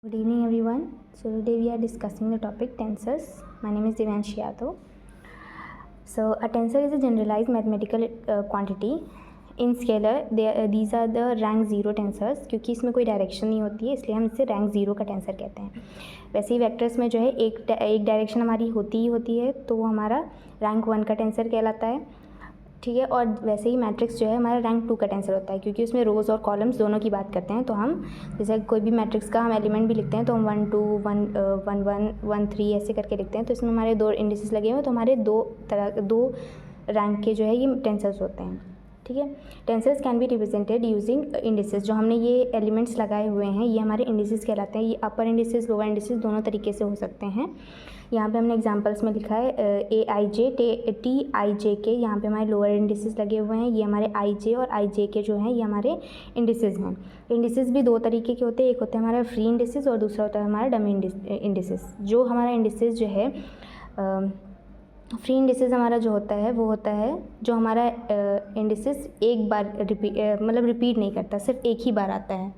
Good evening everyone. So today we are discussing the topic tensors. My name is Divyanshi Yadav. So a tensor is a generalized mathematical quantity in scalar. These are the rank 0 tensors. क्योंकि इसमें कोई direction नहीं होती है इसलिए हम इसे rank 0 का टेंसर कहते हैं. वैसे ही वेक्टर्स में जो है एक डायरेक्शन हमारी होती है तो वो हमारा रैंक 1 का टेंसर कहलाता है. ठीक है. और वैसे ही मैट्रिक्स जो है हमारा रैंक 2 का टेंसर होता है क्योंकि उसमें रोज़ और कॉलम्स दोनों की बात करते हैं. तो हम जैसे कोई भी मैट्रिक्स का हम एलिमेंट भी लिखते हैं तो हम 1 2 1 1 3 ऐसे करके लिखते हैं. तो इसमें हमारे दो इंडिसेस लगे हुए हैं तो हमारे दो रैंक के जो है ये टेंसर्स होते हैं. ठीक है. Tensors can be represented using indices. जो हमने ये एलिमेंट्स लगाए हुए हैं ये हमारे इंडिसेस कहलाते हैं. ये अपर इंडिसेस लोअर इंडिसेस दोनों तरीके से हो सकते हैं. यहाँ पे हमने एग्जांपल्स में लिखा है AIJ TIJK. यहाँ पे हमारे लोअर इंडिसेस लगे हुए हैं. ये हमारे IJ और IJK जो हैं ये हमारे इंडिसेस हैं. इंडिसेस भी दो तरीके के होते हैं. एक होता है हमारा फ्री इंडिसेस और दूसरा होता है हमारा डमी इंडिसेस. जो हमारा इंडिसेस जो है फ्री इंडिसेस हमारा जो होता है वो होता है जो हमारा इंडिसेस एक बार रिपीट नहीं करता, सिर्फ एक ही बार आता है.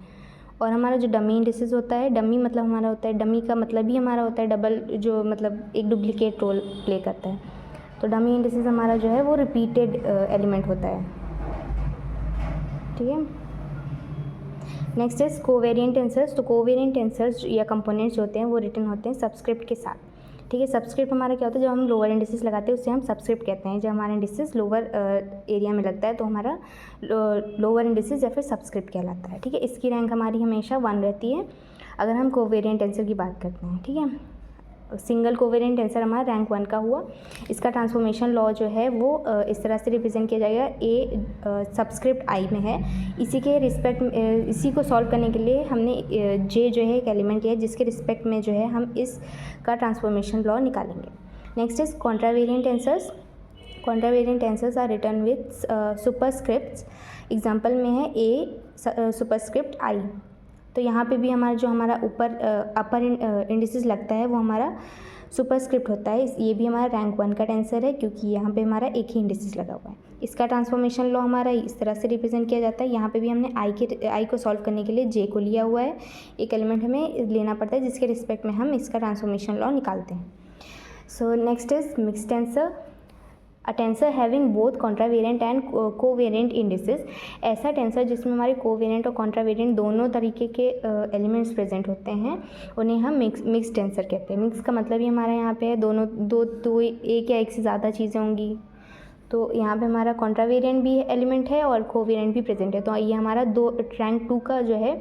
और हमारा जो डमी इंडिसेस होता है, डमी मतलब हमारा होता है, डमी का मतलब ही हमारा होता है डबल, जो मतलब एक डुप्लीकेट रोल प्ले करता है. तो डमी इंडिसेस हमारा जो है वो रिपीटेड एलिमेंट होता है. ठीक है. Next is covariant tensors. तो कोवेरिएंट टेंसर्स या कंपोनेंट्स होते हैं वो रिटन होते हैं सबस्क्रिप्ट के साथ. ठीक है. सबस्क्रिप्ट हमारा क्या होता है, जब हम लोअर इंडिसेस लगाते हैं उससे हम सबस्क्रिप्ट कहते हैं. जब हमारा इंडिसेस लोअर एरिया में लगता है तो हमारा लोअर इंडिसेस या फिर सबस्क्रिप्ट कहलाता है. ठीक है. इसकी रैंक हमारी हमेशा 1 रहती है अगर हम कोवेरिएंट टेंसर की बात करते हैं. ठीक है. सिंगल कोवेरिएंट टेंसर हमारा रैंक 1 का हुआ. इसका ट्रांसफॉर्मेशन लॉ जो है वो इस तरह से रिप्रेजेंट किया जाएगा. ए सबस्क्रिप्ट आई में है. इसी को सॉल्व करने के लिए हमने जे जो है एक एलिमेंट लिया है जिसके रिस्पेक्ट में जो है हम इसका ट्रांसफॉर्मेशन लॉ निकालेंगे. Next is contravariant tensors. Contravariant tensors are written with superscripts. Example में है ए सुपरस्क्रिप्ट आई. तो यहाँ पे भी हमारा ऊपर अपर इंडिसेस लगता है वो हमारा सुपरस्क्रिप्ट होता है. ये भी हमारा रैंक 1 का टेंसर है क्योंकि यहाँ पे हमारा एक ही इंडिसेस लगा हुआ है. इसका ट्रांसफॉर्मेशन लॉ हमारा इस तरह से रिप्रेजेंट किया जाता है. यहाँ पे भी हमने आई को सॉल्व करने के लिए जे को लिया हुआ है. एक एलिमेंट हमें लेना पड़ता है जिसके रिस्पेक्ट में हम इसका ट्रांसफॉर्मेशन लॉ निकालते हैं. So next is mixed tensor. A tensor having both contravariant and covariant indices. ऐसा टेंसर जिसमें हमारे कोवेरिएंट और कॉन्ट्रावेरिएंट दोनों तरीके के एलिमेंट्स प्रेजेंट होते हैं उन्हें हम मिक्स टेंसर कहते हैं. मिक्स का मतलब ही हमारा यहाँ पे है दो एक या एक से ज़्यादा चीज़ें होंगी. तो यहाँ पे हमारा कॉन्ट्रावेरिएंट भी एलिमेंट है और कोवेरिएंट भी प्रेजेंट है. तो ये हमारा रैंक 2 का जो है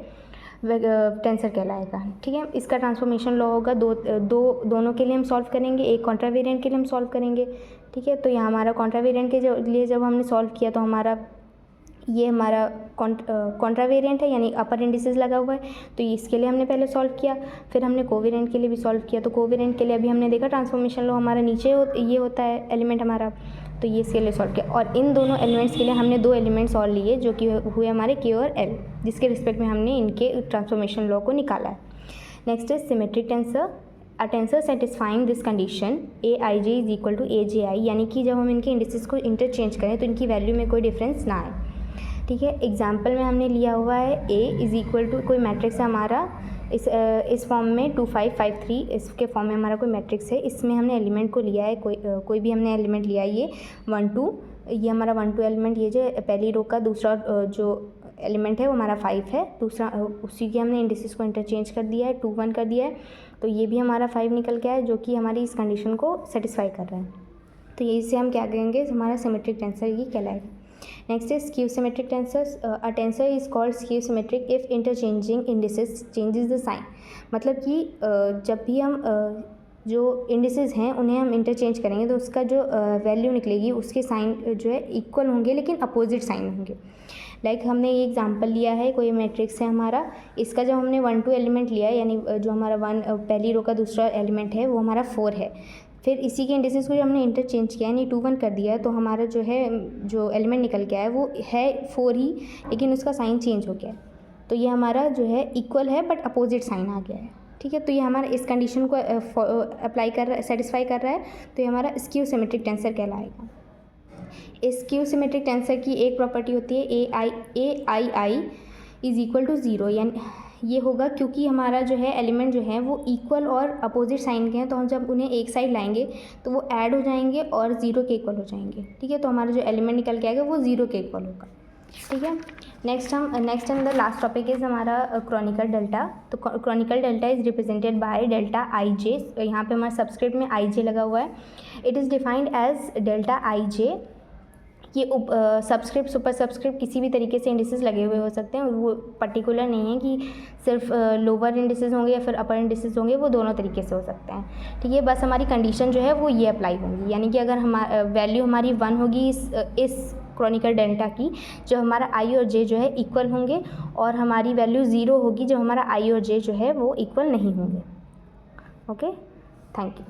टेंसर कहलाएगा. ठीक है. इसका ट्रांसफॉर्मेशन लॉ होगा दोनों के लिए हम सॉल्व करेंगे, एक कॉन्ट्रावेरिएंट के लिए हम सॉल्व करेंगे. ठीक है. तो यहाँ हमारा कॉन्ट्रावेरिएंट के लिए जब हमने सॉल्व किया तो हमारा कॉन्ट्रावेरिएंट है यानी अपर इंडिसेस लगा हुआ है. तो इसके लिए हमने पहले सॉल्व किया, फिर हमने कोवेरिएंट के लिए भी सॉल्व किया. तो कोवेरिएंट के लिए अभी हमने देखा ट्रांसफॉर्मेशन लॉ हमारा नीचे ये होता है एलिमेंट हमारा. तो ये इसके लिए सॉल्व किया. और इन दोनों एलिमेंट्स के लिए हमने 2 एलिमेंट्स और लिए जो कि हुए हमारे के और एल, जिसके रिस्पेक्ट में हमने इनके ट्रांसफॉर्मेशन लॉ को निकाला है. Next is symmetric tensor. A tensor satisfying this condition AIJ is equal to AJI, यानी कि जब हम इनके इंडिसेस को इंटरचेंज करें तो इनकी वैल्यू में कोई डिफरेंस ना आए. ठीक है. एग्जाम्पल में हमने लिया हुआ है A इज इक्वल टू कोई मैट्रिक्स है हमारा इस फॉर्म में 2 5 5 3 इसके फॉर्म में हमारा कोई मैट्रिक्स है. इसमें हमने एलिमेंट को लिया है कोई भी हमने एलिमेंट लिया है ये 1 2. ये हमारा 1 2 एलिमेंट ये जो पहली रो का दूसरा जो एलिमेंट है वो हमारा 5 है. दूसरा उसी के हमने इंडिसेस को इंटरचेंज कर दिया है 2 1 कर दिया है. तो ये भी हमारा 5 निकल गया है जो कि हमारी इस कंडीशन को सेटिस्फाई कर रहा है. तो ये इससे हम क्या करेंगे, हमारा सिमेट्रिक टेंसर ये कहलाएगा. Next is skew symmetric tensors. A tensor is called skew symmetric if interchanging indices changes the sign. मतलब कि जब भी हम जो इंडिसेस हैं उन्हें हम इंटरचेंज करेंगे तो उसका जो वैल्यू निकलेगी उसके साइन जो है इक्वल होंगे लेकिन अपोजिट साइन होंगे. लाइक हमने ये एग्जांपल लिया है कोई मैट्रिक्स है हमारा, इसका जब हमने 1 2 एलिमेंट लिया है यानी जो हमारा पहली रो का दूसरा एलिमेंट है वो हमारा 4 है. फिर इसी के इंडिसेस को जब हमने इंटरचेंज किया यानी 2 1 कर दिया है तो हमारा जो एलिमेंट निकल के आया है वो है 4 ही लेकिन उसका साइन चेंज हो गया है. तो ये हमारा जो है इक्वल है बट अपोजिट साइन आ गया है. ठीक है. तो ये हमारा इस कंडीशन को अप्लाई कर रहा है, सेटिस्फाई कर रहा है. तो ये हमारा स्क्यू सिमेट्रिक टेंसर कहलाएगा. इस स्क्यू सिमेट्रिक टेंसर की एक प्रॉपर्टी होती है AII इज इक्वल टू 0, ये होगा क्योंकि हमारा जो है एलिमेंट जो है वो इक्वल और अपोजिट साइन के हैं, तो हम जब उन्हें एक साइड लाएंगे तो वो ऐड हो जाएंगे और ज़ीरो के इक्वल हो जाएंगे, ठीक है। तो हमारा जो एलिमेंट निकल के आएगा वो ज़ीरो के इक्वल होगा, ठीक है। Next and the last topic is हमारा क्रॉनिकल डेल्टा। तो Kronecker delta is represented by delta i j. यहाँ पे हमारे सब्सक्रिप्ट में आई जे लगा हुआ है। It is defined as delta i j. ये सब्सक्रिप्ट सुपर सब्सक्रिप्ट किसी भी तरीके से इंडिसेस लगे हुए हो सकते हैं, वो पर्टिकुलर नहीं है कि सिर्फ लोअर इंडिसेस होंगे या फिर अपर इंडिसेस होंगे, वो दोनों तरीके से हो सकते हैं, ठीक है। बस हमारी कंडीशन जो है वो ये अप्लाई होंगी, यानी कि अगर वैल्यू हमारी 1 होगी इस क्रॉनिकल डेल्टा की, जो हमारा आई और जे जो है इक्वल होंगे, और हमारी वैल्यू 0 होगी जब हमारा आई और जे जो है वो इक्वल नहीं होंगे। Okay, thank you.